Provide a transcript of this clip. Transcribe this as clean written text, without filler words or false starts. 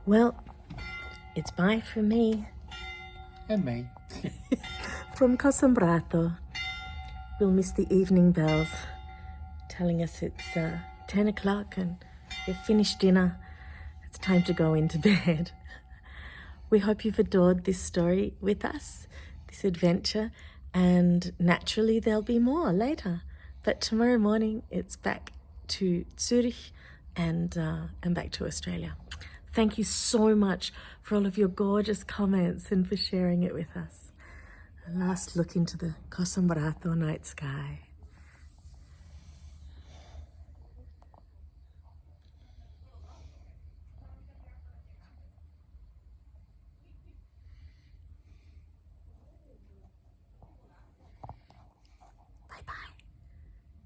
Well, it's bye from me. And me. From Cossombrato. We'll miss the evening bells telling us it's 10 o'clock and we've finished dinner. It's time to go into bed. We hope you've adored this story with us, this adventure, and naturally there'll be more later. But tomorrow morning it's back to Zurich and back to Australia. Thank you so much for all of your gorgeous comments and for sharing it with us. A last look into the Cossombrato night sky.